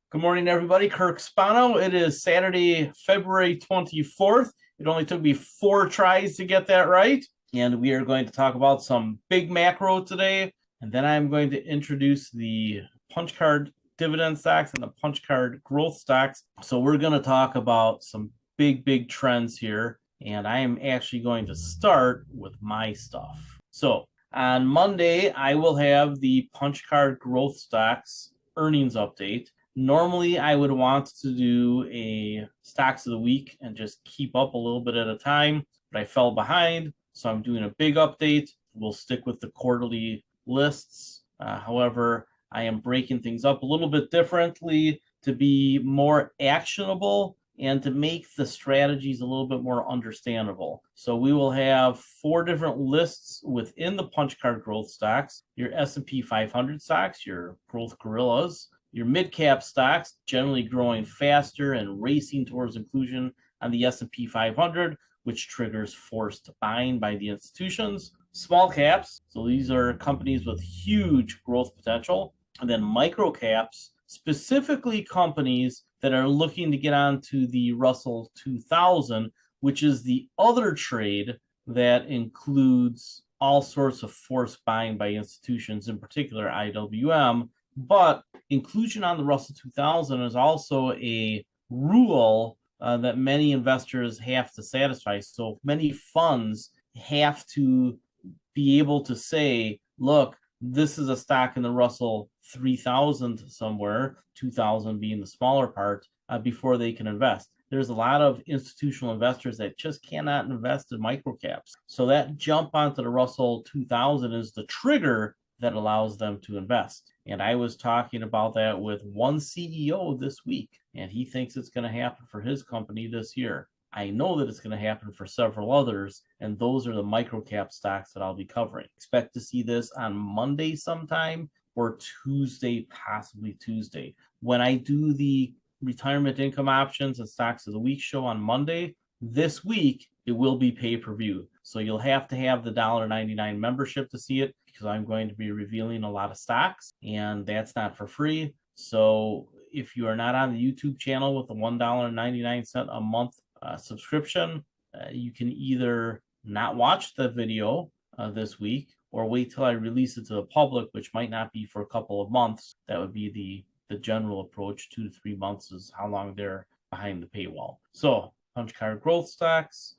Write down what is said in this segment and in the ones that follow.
Good morning, everybody. Kirk Spano. It is Saturday, February 24th. It only took me 4 tries to get that right. And we are going to talk about some big macro today. And then I'm going to introduce the punch card dividend stocks and the punch card growth stocks. So we're going to talk about some big trends here. And I am actually going to start with my stuff. So on Monday, I will have the punch card growth stocks earnings update. Normally, I would want to do a stocks of the week and just keep up a little bit at a time, but I fell behind, so I'm doing a big update. We'll stick with the quarterly lists. However, I am breaking things up a little bit differently to be more actionable and to make the strategies a little bit more understandable. So we will have 4 different lists within the punch card growth stocks: your S&P 500 stocks, your growth gorillas, your mid-cap stocks, generally growing faster and racing towards inclusion on the S&P 500, which triggers forced buying by the institutions. Small caps, so these are companies with huge growth potential. And then micro caps, specifically companies that are looking to get onto the Russell 2000, which is the other trade that includes all sorts of forced buying by institutions, in particular IWM. But inclusion on the Russell 2000 is also a rule that many investors have to satisfy. So many funds have to be able to say, look, this is a stock in the Russell 3000 somewhere, 2000 being the smaller part, before they can invest. There's a lot of institutional investors that just cannot invest in microcaps. So that jump onto the Russell 2000 is the trigger that allows them to invest. And I was talking about that with one CEO this week, and he thinks it's going to happen for his company this year. I know that it's going to happen for several others, and those are the microcap stocks that I'll be covering. Expect to see this on Monday sometime or Tuesday, possibly Tuesday. When I do the retirement income options and stocks of the week show on Monday, this week it will be pay-per-view. So you'll have to have the $1.99 membership to see it, because I'm going to be revealing a lot of stocks, and that's not for free. So if you are not on the YouTube channel with the $1.99 a month subscription, you can either not watch the video this week or wait till I release it to the public, which might not be for a couple of months. That would be the general approach. 2 to 3 months is how long they're behind the paywall. So punch card growth stocks.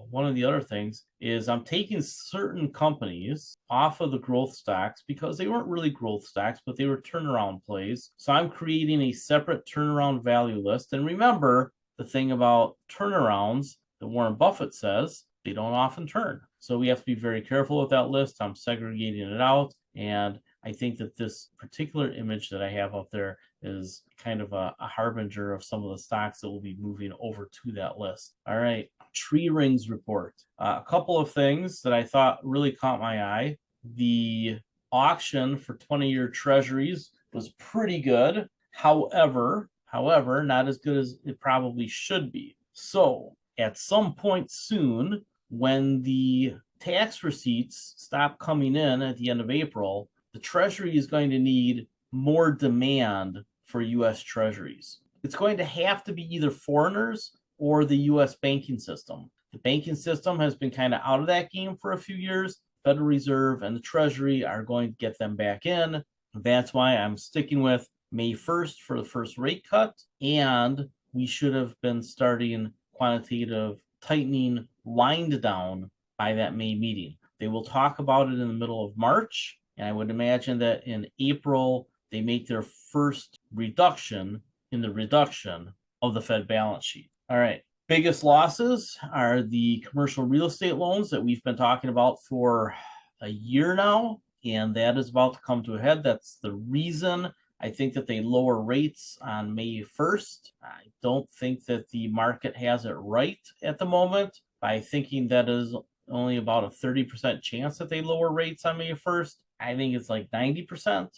One of the other things is I'm taking certain companies off of the growth stocks because they weren't really growth stocks, but they were turnaround plays. So I'm creating a separate turnaround value list. And remember, the thing about turnarounds that Warren Buffett says, they don't often turn. So we have to be very careful with that list. I'm segregating it out. And I think that this particular image that I have up there is kind of a harbinger of some of the stocks that will be moving over to that list. All right, tree rings report. A couple of things that I thought really caught my eye. The auction for 20-year treasuries was pretty good. However, not as good as it probably should be. So at some point soon, when the tax receipts stop coming in at the end of April, the Treasury is going to need more demand for U.S. Treasuries. It's going to have to be either foreigners or the U.S. banking system. The banking system has been kind of out of that game for a few years. Federal Reserve and the Treasury are going to get them back in. That's why I'm sticking with May 1st for the first rate cut, and we should have been starting quantitative tightening wind down by that May meeting. They will talk about it in the middle of March, and I would imagine that in April they make their first reduction in the reduction of the Fed balance sheet. All right, biggest losses are the commercial real estate loans that we've been talking about for a year now, and that is about to come to a head. That's the reason I think that they lower rates on May 1st. I don't think that the market has it right at the moment by thinking that is only about a 30% chance that they lower rates on May 1st. I think it's like 90%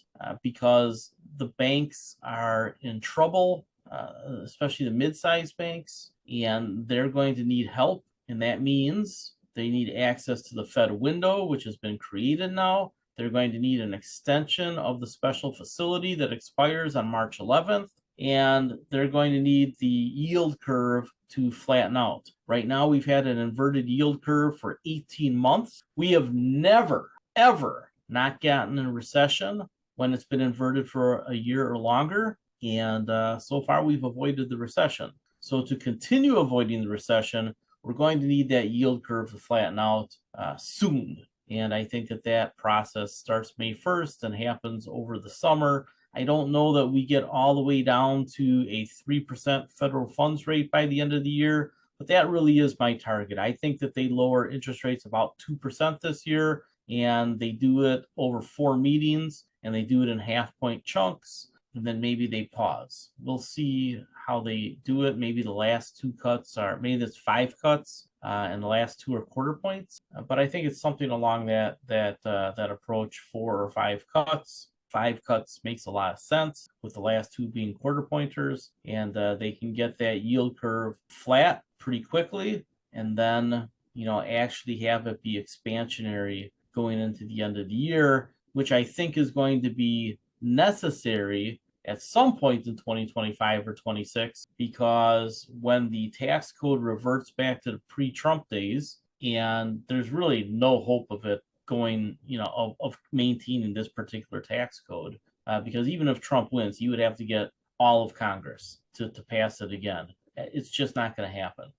because the banks are in trouble, especially the mid-sized banks, and they're going to need help. And that means they need access to the Fed window, which has been created now. They're going to need an extension of the special facility that expires on March 11th, and they're going to need the yield curve to flatten out. Right now, we've had an inverted yield curve for 18 months. We have never, ever not gotten a recession when it's been inverted for a year or longer. And so far, we've avoided the recession. So to continue avoiding the recession, we're going to need that yield curve to flatten out soon. And I think that process starts May 1st and happens over the summer. I don't know that we get all the way down to a 3% federal funds rate by the end of the year, but that really is my target. I think that they lower interest rates about 2% this year, and they do it over 4 meetings, and they do it in half-point chunks, and then maybe they pause. We'll see how they do it. Maybe the last 2 cuts are, maybe that's 5 cuts, and the last 2 are quarter points. But I think it's something along that approach, 4 or 5 cuts. 5 cuts makes a lot of sense, with the last 2 being quarter pointers, and they can get that yield curve flat pretty quickly, and then actually have it be expansionary going into the end of the year, which I think is going to be necessary at some point in 2025 or 26, because when the tax code reverts back to the pre-Trump days, and there's really no hope of it going, of maintaining this particular tax code, because even if Trump wins, he would have to get all of Congress to pass it again. It's just not going to happen.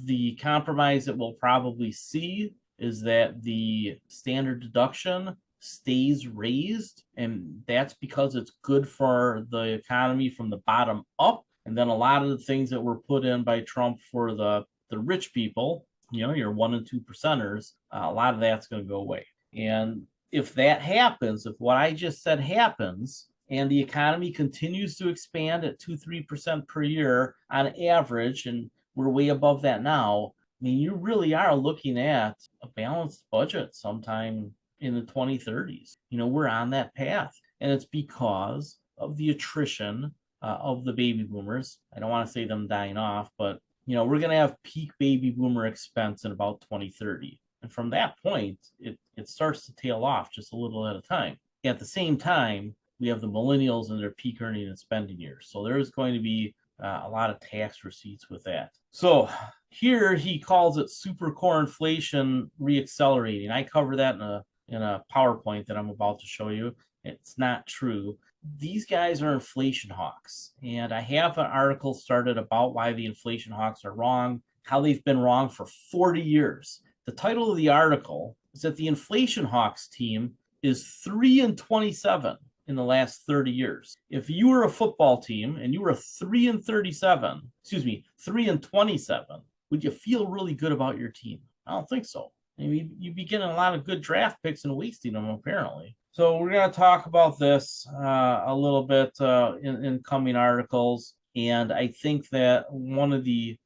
The compromise that we'll probably see is that the standard deduction stays raised, and that's because it's good for the economy from the bottom up. And then a lot of the things that were put in by Trump for the rich people, your 1 and 2 percenters, a lot of that's going to go away. And if that happens, if what I just said happens, and the economy continues to expand at 2-3% per year on average, and we're way above that now, I mean, you really are looking at a balanced budget sometime in the 2030s. We're on that path, and it's because of the attrition of the baby boomers. I don't want to say them dying off, but we're going to have peak baby boomer expense in about 2030. And from that point, it starts to tail off just a little at a time. At the same time, we have the millennials in their peak earning and spending years. So there's going to be a lot of tax receipts with that. So here he calls it super core inflation reaccelerating. I cover that in a PowerPoint that I'm about to show you. It's not true. These guys are inflation hawks. And I have an article started about why the inflation hawks are wrong, how they've been wrong for 40 years. The title of the article is that the inflation hawks team is 3-27 in the last 30 years. If you were a football team and you were 3-27, 3-27, would you feel really good about your team? I don't think so. I mean, you'd be getting a lot of good draft picks and wasting them, apparently. So we're going to talk about this a little bit in coming articles. And I think that one of the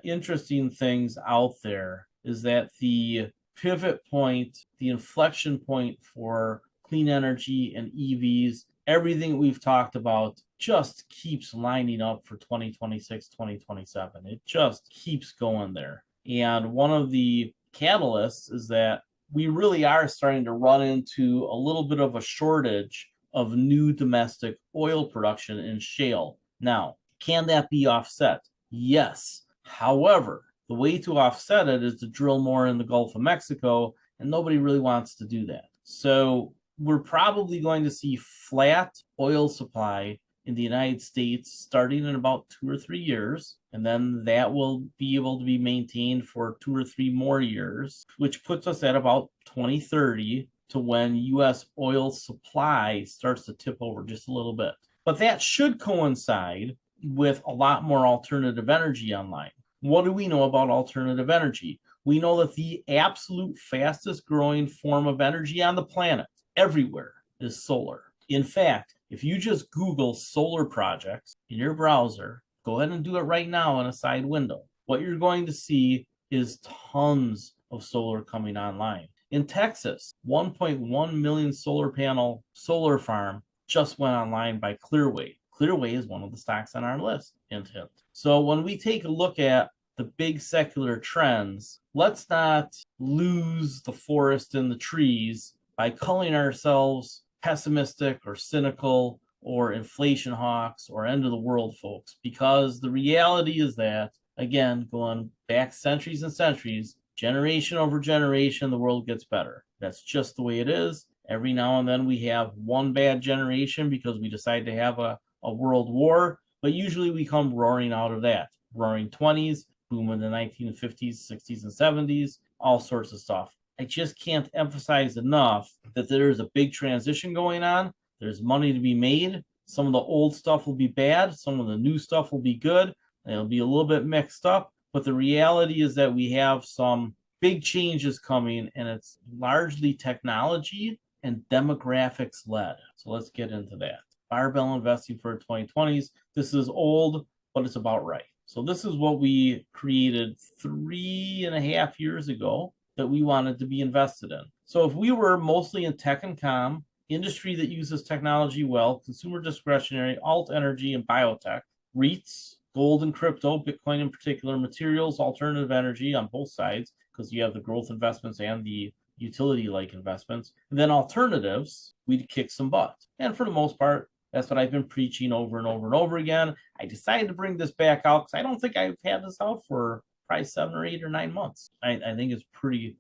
interesting things out there is that the pivot point, the inflection point for clean energy and EVs, everything we've talked about just keeps lining up for 2026, 2027. It just keeps going there. And one of the catalysts is that we really are starting to run into a little bit of a shortage of new domestic oil production in shale. Now, can that be offset? Yes. However, the way to offset it is to drill more in the Gulf of Mexico, and nobody really wants to do that. So we're probably going to see flat oil supply in the United States starting in about 2 or 3 years, and then that will be able to be maintained for 2 or 3 more years, which puts us at about 2030 to when U.S. oil supply starts to tip over just a little bit. But that should coincide with a lot more alternative energy online. What do we know about alternative energy? We know that the absolute fastest growing form of energy on the planet, everywhere, is solar. In fact, if you just Google solar projects in your browser, go ahead and do it right now in a side window. What you're going to see is tons of solar coming online. In Texas, 1.1 million solar panel solar farm just went online by Clearway. Clearway is one of the stocks on our list, hint, hint. So when we take a look at the big secular trends, let's not lose the forest and the trees by calling ourselves pessimistic or cynical or inflation hawks or end of the world folks, because the reality is that, again, going back centuries and centuries, generation over generation, the world gets better. That's just the way it is. Every now and then we have one bad generation because we decide to have a world war, but usually we come roaring out of that. Roaring 20s, boom in the 1950s, 60s, and 70s, all sorts of stuff. I just can't emphasize enough that there's a big transition going on. There's money to be made. Some of the old stuff will be bad. Some of the new stuff will be good. It'll be a little bit mixed up. But the reality is that we have some big changes coming, and it's largely technology and demographics led. So let's get into that. Barbell investing for 2020s. This is old, but it's about right. So this is what we created 3.5 years ago that we wanted to be invested in. So if we were mostly in tech and comm, industry that uses technology well, consumer discretionary, alt energy, and biotech, REITs, gold and crypto, Bitcoin in particular, materials, alternative energy on both sides, because you have the growth investments and the utility-like investments. And then alternatives, we'd kick some butt. And for the most part, that's what I've been preaching over and over and over again. I decided to bring this back out because I don't think I've had this out for probably 7 or 8 or 9 months. I think it's pretty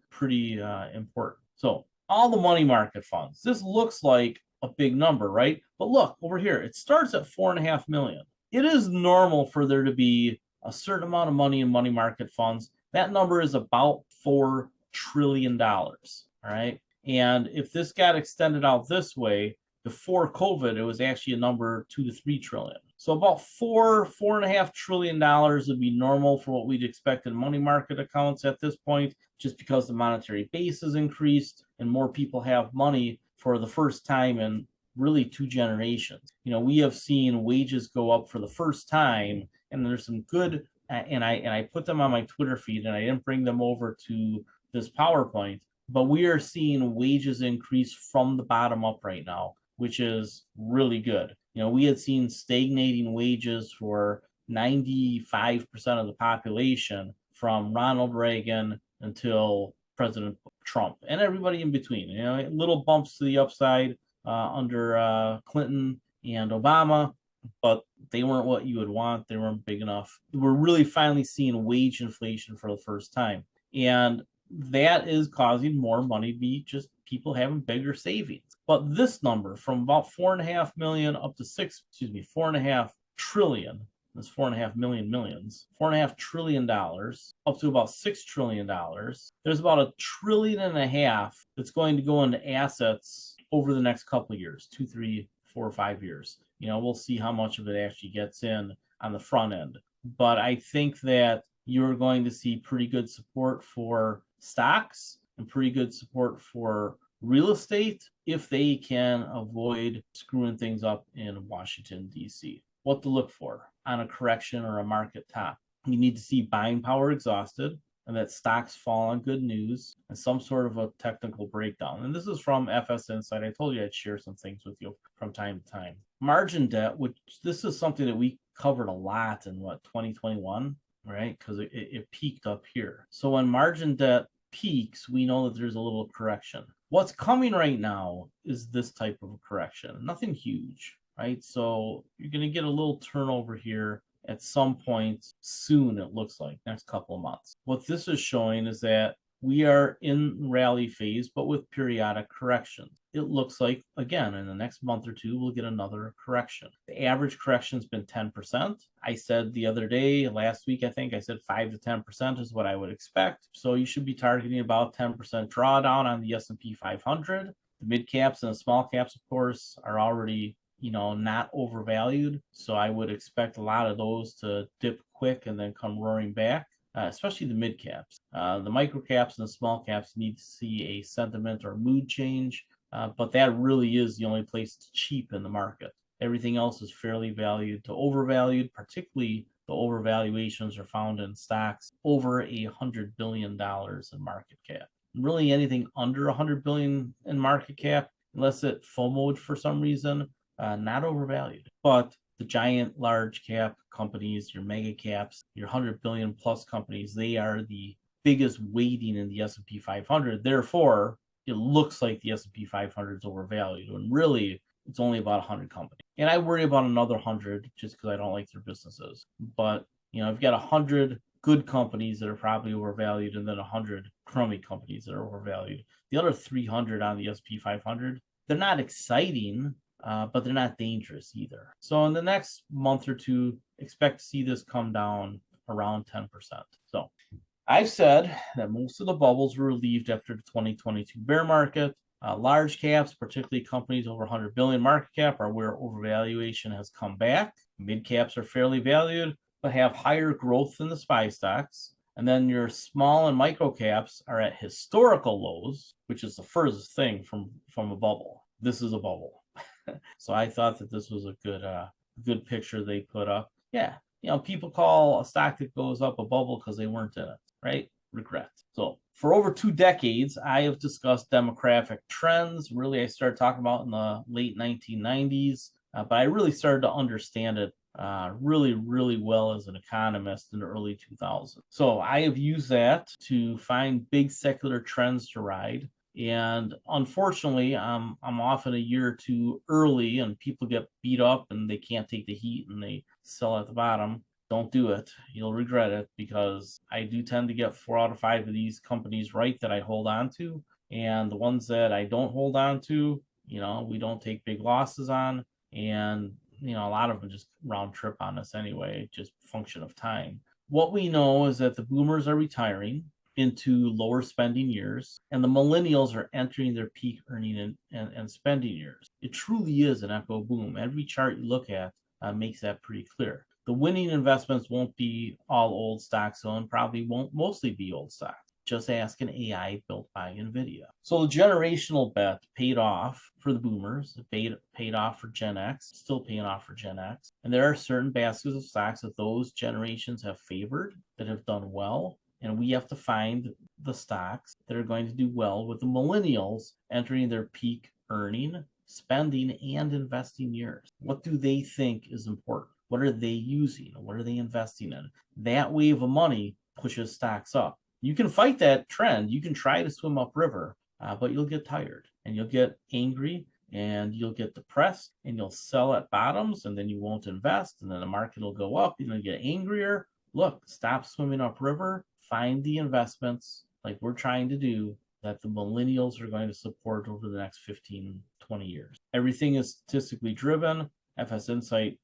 important. So all the money market funds, this looks like a big number, right? But look over here, it starts at 4.5 million. It is normal for there to be a certain amount of money in money market funds. That number is about $4 trillion, all right? And if this got extended out this way, before COVID, it was actually a number 2 to 3 trillion. So about $4.5 trillion would be normal for what we'd expect in money market accounts at this point, just because the monetary base has increased and more people have money for the first time in really 2 generations. You know, we have seen wages go up for the first time, and there's some good, and I put them on my Twitter feed, and I didn't bring them over to this PowerPoint, but we are seeing wages increase from the bottom up right now, which is really good. You know, we had seen stagnating wages for 95% of the population from Ronald Reagan until President Trump and everybody in between. You know, little bumps to the upside under Clinton and Obama, but they weren't what you would want. They weren't big enough. We're really finally seeing wage inflation for the first time. And that is causing more money to be just people having bigger savings. But this number from about 4.5 million up to 4.5 trillion, that's 4.5 million millions, $4.5 trillion up to about $6 trillion. There's about $1.5 trillion that's going to go into assets over the next couple of years, 2, 3, 4, 5 years. You know, we'll see how much of it actually gets in on the front end. But I think that you're going to see pretty good support for stocks and pretty good support for real estate if they can avoid screwing things up in Washington, D.C. What to look for on a correction or a market top. You need to see buying power exhausted and that stocks fall on good news and some sort of a technical breakdown. And this is from FS Insight. I told you I'd share some things with you from time to time. Margin debt, which this is something that we covered a lot in 2021, right? Because it peaked up here. So when margin debt peaks, we know that there's a little correction. What's coming right now is this type of a correction. Nothing huge, right? So you're going to get a little turnover here at some point soon, it looks like, next couple of months. What this is showing is that we are in rally phase, but with periodic corrections. It looks like, again, in the next month or two, we'll get another correction. The average correction has been 10%. I said the other day, last week, I think I said 5 to 10% is what I would expect. So you should be targeting about 10% drawdown on the S&P 500. The mid caps and the small caps, of course, are already, you know, not overvalued. So I would expect a lot of those to dip quick and then come roaring back. Especially the mid caps. The micro caps and the small caps need to see a sentiment or mood change, but that really is the only place to cheapen the market. Everything else is fairly valued to overvalued, particularly the overvaluations are found in stocks over $100 billion in market cap. Really anything under $100 billion in market cap, unless it FOMO'd for some reason, not overvalued. But the giant large cap companies, your mega caps, your 100 billion plus companies, they are the biggest weighting in the S&P 500. Therefore, it looks like the S&P 500 is overvalued when really it's only about 100 companies. And I worry about another 100 just because I don't like their businesses. But, I've got 100 good companies that are probably overvalued and then 100 crummy companies that are overvalued. The other 300 on the S&P 500, they're not exciting, but they're not dangerous either. So in the next month or two, expect to see this come down around 10%. So I've said that most of the bubbles were relieved after the 2022 bear market. Large caps, particularly companies over 100 billion market cap, are where overvaluation has come back. Mid caps are fairly valued, but have higher growth than the SPY stocks. And then your small and micro caps are at historical lows, which is the furthest thing from a bubble. This is a bubble. So I thought that this was a good picture they put up. Yeah, people call a stock that goes up a bubble because they weren't in it, right? Regret. So for over 2 decades, I have discussed demographic trends. Really, I started talking about in the late 1990s, but I really started to understand it really, really well as an economist in the early 2000s. So I have used that to find big secular trends to ride. And unfortunately, I'm often a year or two early and people get beat up and they can't take the heat and they sell at the bottom. Don't do it. You'll regret it, because I do tend to get 4 out of 5 of these companies right that I hold on to. And the ones that I don't hold on to, we don't take big losses on. And, a lot of them just round trip on us anyway, just function of time. What we know is that the boomers are retiring into lower spending years, and the millennials are entering their peak earning and spending years. It truly is an echo boom. Every chart you look at makes that pretty clear. The winning investments won't be all old stocks, though, and probably won't mostly be old stocks. Just ask an AI built by NVIDIA. So the generational bet paid off for the boomers. It paid off for Gen X, still paying off for Gen X. And there are certain baskets of stocks that those generations have favored that have done well. And we have to find the stocks that are going to do well with the millennials entering their peak earning, spending, and investing years. What do they think is important? What are they using? What are they investing in? That wave of money pushes stocks up. You can fight that trend. You can try to swim upriver, but you'll get tired and you'll get angry and you'll get depressed and you'll sell at bottoms and then you won't invest and then the market will go up and you'll get angrier. Look, stop swimming upriver. Find the investments like we're trying to do that the millennials are going to support over the next 15, 20 years. Everything is statistically driven. FS Insight,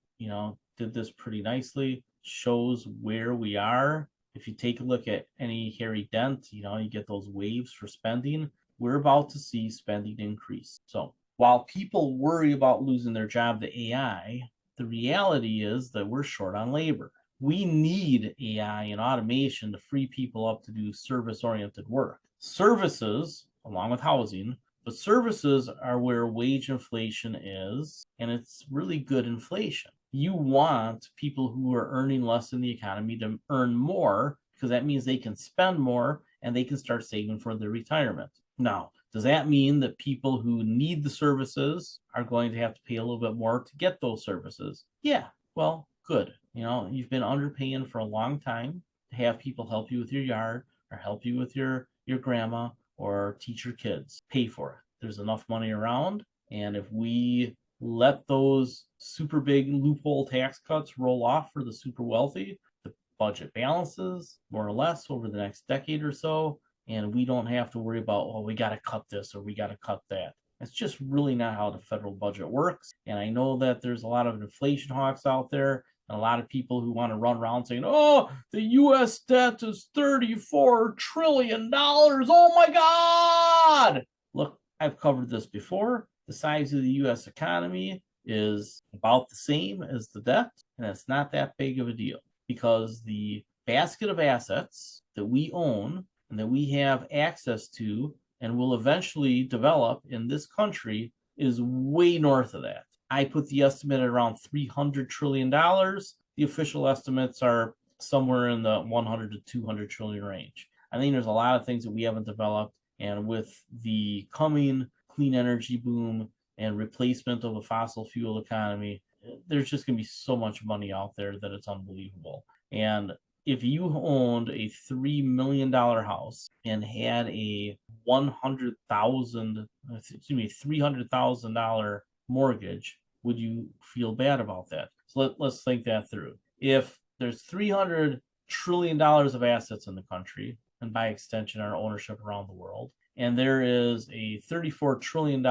did this pretty nicely, shows where we are. If you take a look at any Harry Dent, you get those waves for spending. We're about to see spending increase. So while people worry about losing their job to AI, the reality is that we're short on labor. We need AI and automation to free people up to do service-oriented work. Services, along with housing, but services are where wage inflation is, and it's really good inflation. You want people who are earning less in the economy to earn more, because that means they can spend more and they can start saving for their retirement. Now, does that mean that people who need the services are going to have to pay a little bit more to get those services? Yeah, well, good. You've been underpaying for a long time to have people help you with your yard or help you with your grandma or teach your kids. Pay for it. There's enough money around. And if we let those super big loophole tax cuts roll off for the super wealthy, the budget balances more or less over the next decade or so. And we don't have to worry about, we got to cut this or we got to cut that. That's just really not how the federal budget works. And I know that there's a lot of inflation hawks out there and a lot of people who want to run around saying, the U.S. debt is $34 trillion. Oh my God. Look, I've covered this before. The size of the U.S. economy is about the same as the debt, and it's not that big of a deal because the basket of assets that we own and that we have access to and will eventually develop in this country is way north of that. I put the estimate at around $300 trillion. The official estimates are somewhere in the 100 to 200 trillion range. I think there's a lot of things that we haven't developed, and with the coming clean energy boom and replacement of the fossil fuel economy, there's just going to be so much money out there that it's unbelievable. And if you owned a $3 million house and had a $300,000 mortgage, would you feel bad about that? So let's think that through. If there's $300 trillion of assets in the country, and by extension, our ownership around the world, and there is a $34 trillion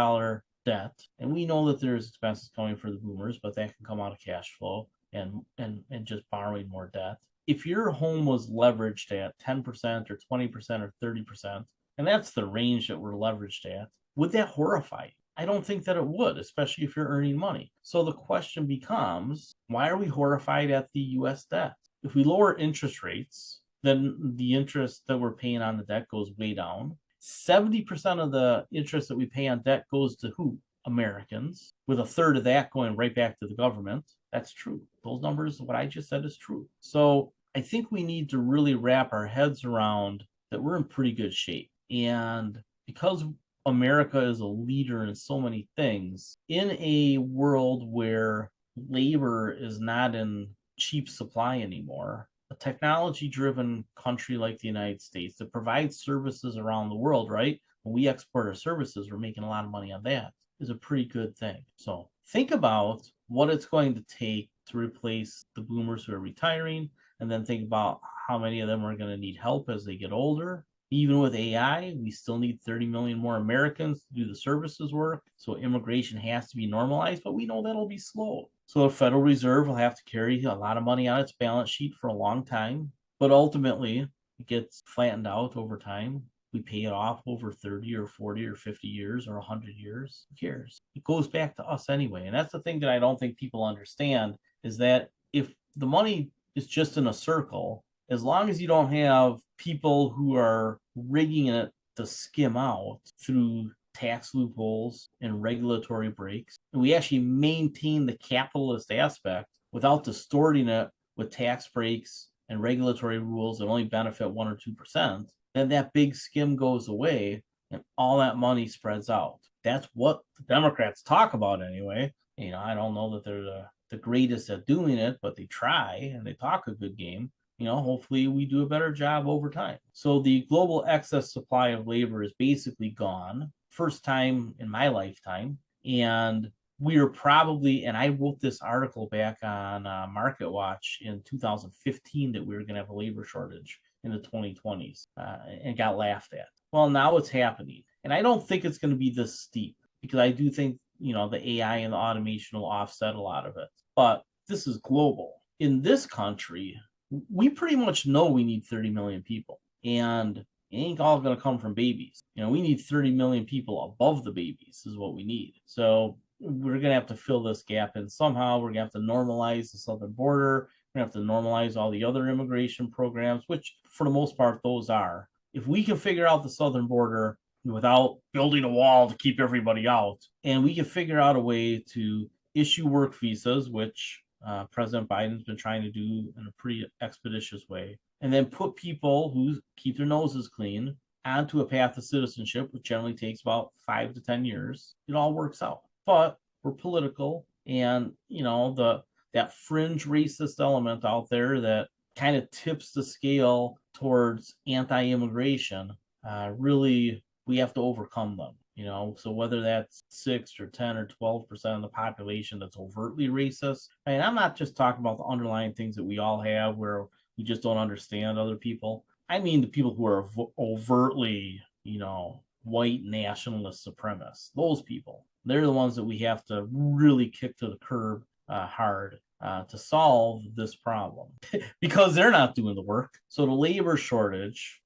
debt, and we know that there's expenses coming for the boomers, but that can come out of cash flow and just borrowing more debt. If your home was leveraged at 10% or 20% or 30%, and that's the range that we're leveraged at, would that horrify you? I don't think that it would, especially if you're earning money. So the question becomes, why are we horrified at the US debt? If we lower interest rates, then the interest that we're paying on the debt goes way down. 70% of the interest that we pay on debt goes to who? Americans, with a third of that going right back to the government. That's true. Those numbers, what I just said, is true. So I think we need to really wrap our heads around that we're in pretty good shape. And because America is a leader in so many things, in a world where labor is not in cheap supply anymore, a technology-driven country like the United States that provides services around the world, right? When we export our services, we're making a lot of money on that, is a pretty good thing. So think about what it's going to take to replace the boomers who are retiring, and then think about how many of them are going to need help as they get older. Even with AI, we still need 30 million more Americans to do the services work. So immigration has to be normalized, but we know that'll be slow. So the Federal Reserve will have to carry a lot of money on its balance sheet for a long time, but ultimately it gets flattened out over time. We pay it off over 30 or 40 or 50 years or 100 years. Who cares? It goes back to us anyway. And that's the thing that I don't think people understand, is that if the money is just in a circle, as long as you don't have people who are rigging it to skim out through tax loopholes and regulatory breaks, and we actually maintain the capitalist aspect without distorting it with tax breaks and regulatory rules that only benefit 1 or 2%, then that big skim goes away and all that money spreads out. That's what the Democrats talk about anyway. I don't know that they're the greatest at doing it, but they try and they talk a good game. Hopefully we do a better job over time. So the global excess supply of labor is basically gone. First time in my lifetime. And we are probably, and I wrote this article back on Market Watch in 2015 that we were going to have a labor shortage in the 2020s and got laughed at. Well, now it's happening. And I don't think it's going to be this steep, because I do think, the AI and the automation will offset a lot of it. But this is global. In this country, we pretty much know we need 30 million people, and it ain't all going to come from babies. We need 30 million people above the babies is what we need. So we're going to have to fill this gap in somehow. We're going to have to normalize the southern border. We're going to have to normalize all the other immigration programs, which for the most part, those are. If we can figure out the southern border without building a wall to keep everybody out, and we can figure out a way to issue work visas, which President Biden's been trying to do in a pretty expeditious way, and then put people who keep their noses clean onto a path of citizenship, which generally takes about 5 to 10 years, it all works out. But we're political, and that fringe racist element out there that kind of tips the scale towards anti-immigration, really, we have to overcome them. So whether that's 6 or 10 or 12% of the population that's overtly racist, and I'm not just talking about the underlying things that we all have where we just don't understand other people. I mean the people who are overtly, white nationalist supremacists. Those people, they're the ones that we have to really kick to the curb hard to solve this problem because they're not doing the work. So the labor shortage,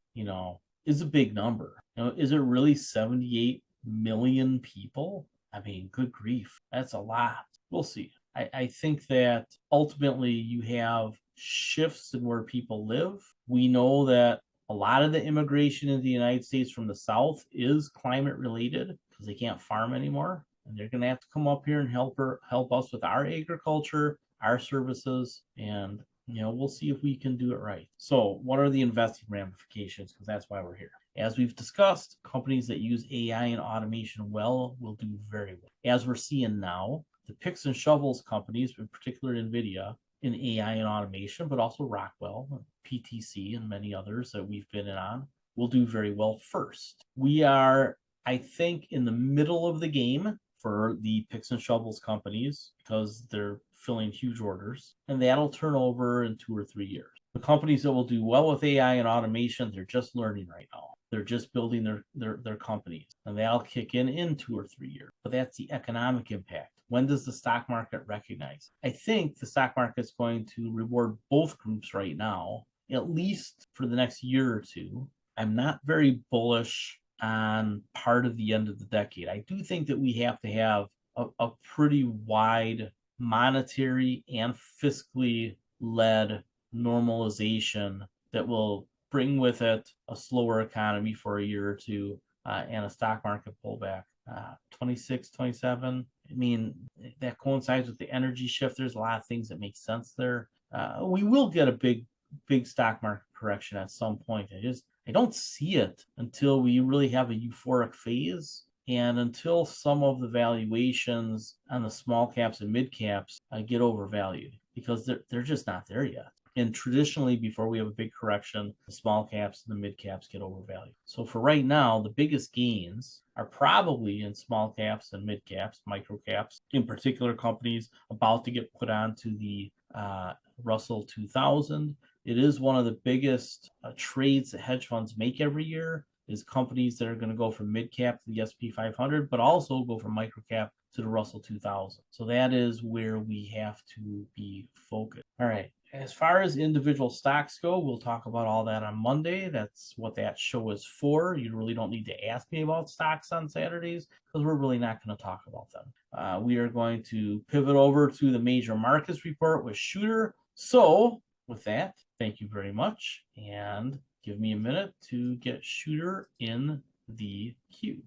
is a big number. Is it really 78 million people? I mean, good grief, that's a lot. We'll see. I think that ultimately you have shifts in where people live. We know that a lot of the immigration in the United States from the South is climate related because they can't farm anymore. And they're going to have to come up here and help us with our agriculture, our services, and we'll see if we can do it right. So what are the investing ramifications? Because that's why we're here. As we've discussed, companies that use AI and automation well will do very well. As we're seeing now, the picks and shovels companies, in particular NVIDIA, in AI and automation, but also Rockwell, PTC, and many others that we've been in on will do very well first. We are, I think, in the middle of the game for the picks and shovels companies because they're filling huge orders, and that'll turn over in 2 or 3 years. The companies that will do well with AI and automation, they're just learning right now. They're just building their companies, and that'll kick in 2 or 3 years. But that's the economic impact. When does the stock market recognize? I think the stock market's going to reward both groups right now, at least for the next year or two. I'm not very bullish on part of the end of the decade. I do think that we have to have a pretty wide monetary and fiscally led normalization that will bring with it a slower economy for a year or two and a stock market pullback. 26, 27. I mean, that coincides with the energy shift. There's a lot of things that make sense there. We will get a big stock market correction at some point. I don't see it until we really have a euphoric phase and until some of the valuations on the small caps and mid caps get overvalued because they're just not there yet. And traditionally, before we have a big correction, the small caps and the mid caps get overvalued. So for right now, the biggest gains are probably in small caps and mid caps, micro caps, in particular companies about to get put onto the Russell 2000. It is one of the biggest trades that hedge funds make every year is companies that are going to go from mid cap to the SP 500, but also go from micro cap to the Russell 2000. So that is where we have to be focused. All right. As far as individual stocks go, we'll talk about all that on Monday. That's what that show is for. You really don't need to ask me about stocks on Saturdays because we're really not going to talk about them. We are going to pivot over to the major markets report with Shooter. So with that, thank you very much. And give me a minute to get Shooter in the queue.